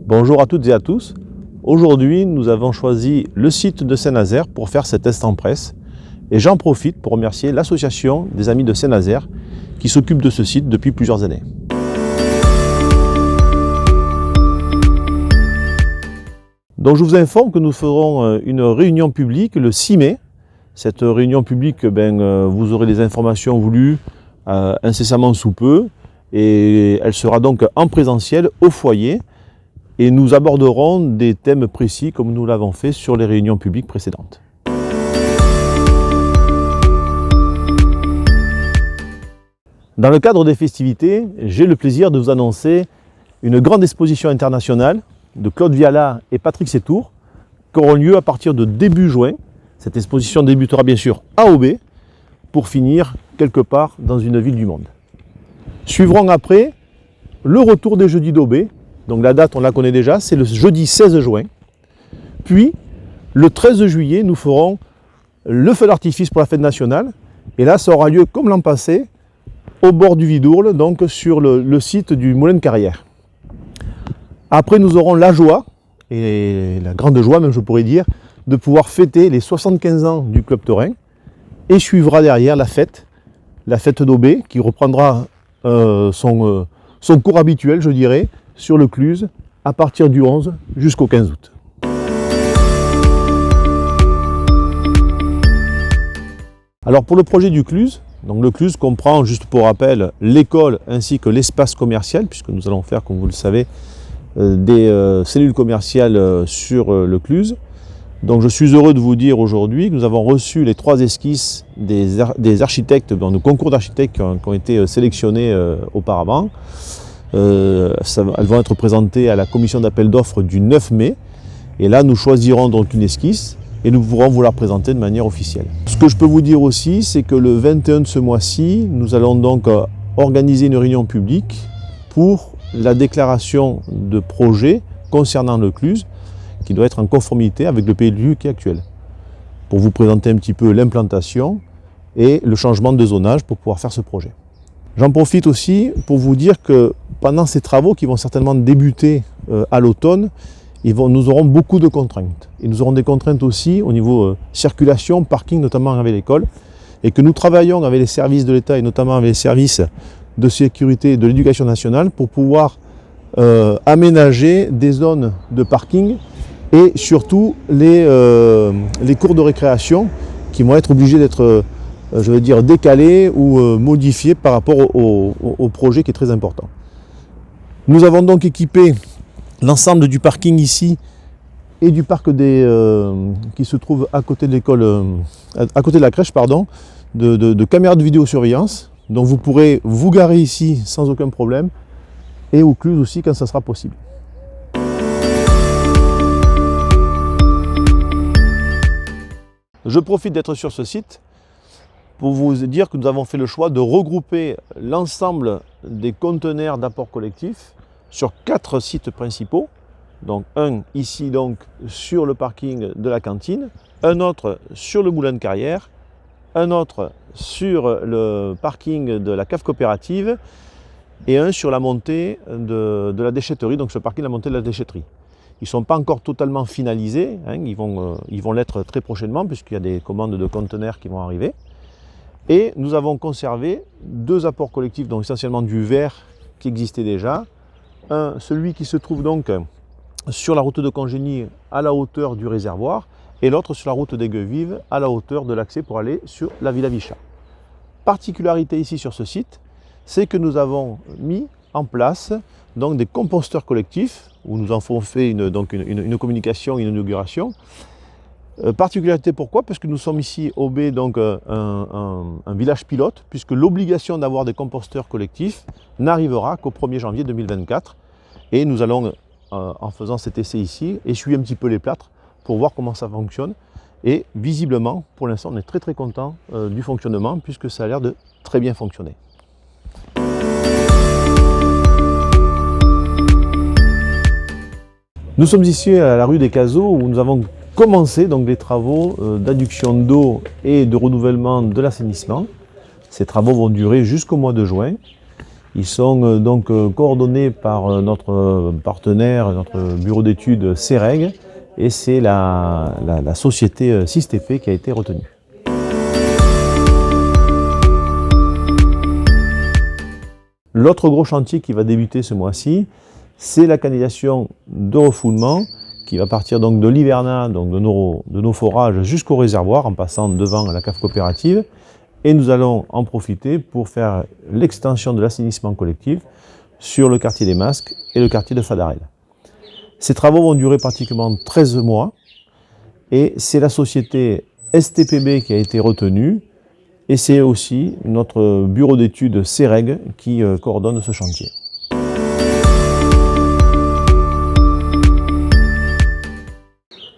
Bonjour à toutes et à tous. Aujourd'hui, nous avons choisi le site de Saint-Nazaire pour faire cet instant presse. Et j'en profite pour remercier l'association des Amis de Saint-Nazaire qui s'occupe de ce site depuis plusieurs années. Donc je vous informe que nous ferons une réunion publique le 6 mai. Cette réunion publique, vous aurez les informations voulues incessamment sous peu. Et elle sera donc en présentiel au foyer. Et nous aborderons des thèmes précis comme nous l'avons fait sur les réunions publiques précédentes. Dans le cadre des festivités, j'ai le plaisir de vous annoncer une grande exposition internationale de Claude Viala et Patrick Sétour qui auront lieu à partir de début juin. Cette exposition débutera bien sûr à Aubé pour finir quelque part dans une ville du monde. Suivront après le retour des jeudis d'Aubé. Donc la date, on la connaît déjà, c'est le jeudi 16 juin. Puis, le 13 juillet, nous ferons le feu d'artifice pour la fête nationale. Et là, ça aura lieu comme l'an passé, au bord du Vidourle, donc sur le site du Moulin de Carrière. Après, nous aurons la joie, et la grande joie même je pourrais dire, de pouvoir fêter les 75 ans du Club Taurin. Et suivra derrière la fête d'Aubé, qui reprendra son cours habituel, je dirais, sur le Cluse, à partir du 11 jusqu'au 15 août. Alors pour le projet du Cluse, donc le Cluse comprend, juste pour rappel, l'école ainsi que l'espace commercial, puisque nous allons faire, comme vous le savez, des cellules commerciales sur le Cluse. Donc je suis heureux de vous dire aujourd'hui que nous avons reçu les 3 esquisses des architectes, dans le concours d'architectes qui ont été sélectionnés auparavant. Elles vont être présentées à la commission d'appel d'offres du 9 mai. Et là, nous choisirons donc une esquisse et nous pourrons vous la présenter de manière officielle. Ce que je peux vous dire aussi, c'est que le 21 de ce mois-ci, nous allons donc organiser une réunion publique pour la déclaration de projet concernant le Cluse, qui doit être en conformité avec le PLU qui est actuel, pour vous présenter un petit peu l'implantation et le changement de zonage pour pouvoir faire ce projet. J'en profite aussi pour vous dire que pendant ces travaux qui vont certainement débuter à l'automne, nous aurons beaucoup de contraintes. Et nous aurons des contraintes aussi au niveau circulation, parking, notamment avec l'école, et que nous travaillons avec les services de l'État et notamment avec les services de sécurité de l'éducation nationale pour pouvoir aménager des zones de parking et surtout les cours de récréation qui vont être obligés d'être décalés ou modifiés par rapport au projet qui est très important. Nous avons donc équipé l'ensemble du parking ici et du parc qui se trouve à côté de l'école, à côté de la crèche, de caméras de vidéosurveillance. Donc vous pourrez vous garer ici sans aucun problème et au Cluse aussi quand ça sera possible. Je profite d'être sur ce site pour vous dire que nous avons fait le choix de regrouper l'ensemble des conteneurs d'apport collectif sur 4 sites principaux. Donc un ici donc sur le parking de la cantine, un autre sur le Moulin de Carrière, un autre sur le parking de la cave coopérative et un sur la montée de la déchetterie, donc sur le parking de la montée de la déchetterie. Ils ne sont pas encore totalement finalisés, ils vont l'être très prochainement puisqu'il y a des commandes de conteneurs qui vont arriver. Et nous avons conservé 2 apports collectifs, donc essentiellement du verre qui existait déjà. Celui qui se trouve donc sur la route de Congénie à la hauteur du réservoir et l'autre sur la route des Gueux-Vives à la hauteur de l'accès pour aller sur la Villa Vichat. Particularité ici sur ce site, c'est que nous avons mis en place donc des composteurs collectifs où nous en avons fait une communication, une inauguration. Particularité pourquoi? Parce que nous sommes ici au Aubé, donc un village pilote, puisque l'obligation d'avoir des composteurs collectifs n'arrivera qu'au 1er janvier 2024. Et nous allons, en faisant cet essai ici, essuyer un petit peu les plâtres pour voir comment ça fonctionne. Et visiblement, pour l'instant, on est très très content du fonctionnement, puisque ça a l'air de très bien fonctionner. Nous sommes ici à la rue des Cazeaux où nous avons commencé donc les travaux d'adduction d'eau et de renouvellement de l'assainissement. Ces travaux vont durer jusqu'au mois de juin Ils sont donc coordonnés par notre partenaire, notre bureau d'études CEREG, et c'est la société SysTP qui a été retenue. L'autre gros chantier qui va débuter ce mois-ci, c'est la canalisation de refoulement qui va partir donc de l'hivernat, donc de nos forages jusqu'au réservoir en passant devant la cave coopérative. Et nous allons en profiter pour faire l'extension de l'assainissement collectif sur le quartier des Masques et le quartier de Fadarel. Ces travaux vont durer pratiquement 13 mois et c'est la société STPB qui a été retenue. Et c'est aussi notre bureau d'études CEREG qui coordonne ce chantier.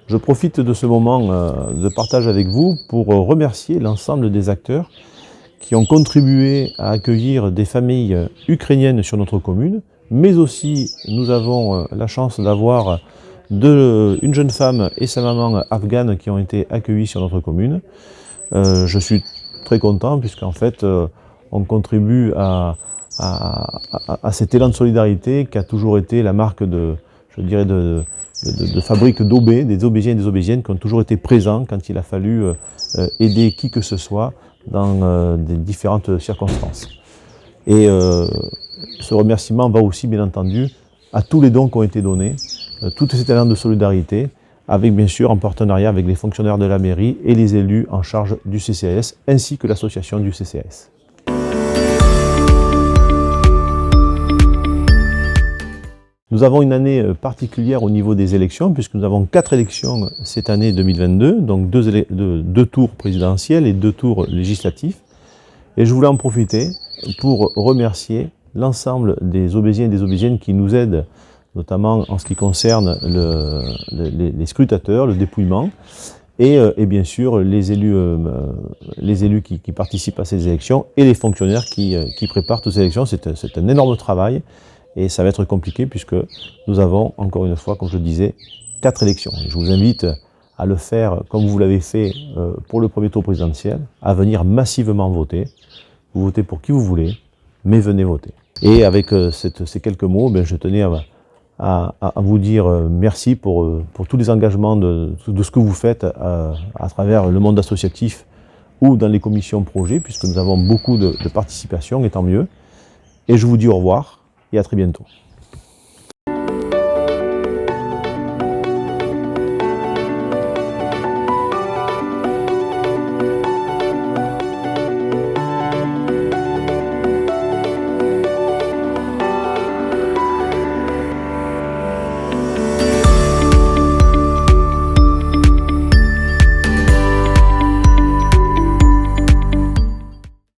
Je profite de ce moment de partage avec vous pour remercier l'ensemble des acteurs qui ont contribué à accueillir des familles ukrainiennes sur notre commune, mais aussi nous avons la chance d'avoir une jeune femme et sa maman afghane qui ont été accueillis sur notre commune. Je suis très content puisqu'en fait on contribue à cet élan de solidarité qui a toujours été la marque de fabrique d'OB, des Obésiens et des Obésiennes qui ont toujours été présents quand il a fallu aider qui que ce soit dans des différentes circonstances. Et ce remerciement va aussi bien entendu à tous les dons qui ont été donnés, tout cet élan de solidarité, avec bien sûr en partenariat avec les fonctionnaires de la mairie et les élus en charge du CCAS, ainsi que l'association du CCAS. Nous avons une année particulière au niveau des élections, puisque nous avons 4 élections cette année 2022, donc 2 tours présidentiels et 2 tours législatifs. Et je voulais en profiter pour remercier l'ensemble des Obésiens et des Obésiennes qui nous aident, notamment en ce qui concerne les scrutateurs, le dépouillement, et bien sûr les élus qui participent à ces élections et les fonctionnaires qui préparent toutes ces élections. C'est un énorme travail et ça va être compliqué puisque nous avons, encore une fois, comme je le disais, 4 élections. Je vous invite à le faire comme vous l'avez fait pour le premier tour présidentiel, à venir massivement voter. Vous votez pour qui vous voulez, mais venez voter. Et avec ces quelques mots, je tenais à vous dire merci pour tous les engagements de ce que vous faites à travers le monde associatif ou dans les commissions projets, puisque nous avons beaucoup de participation, et tant mieux. Et je vous dis au revoir et à très bientôt.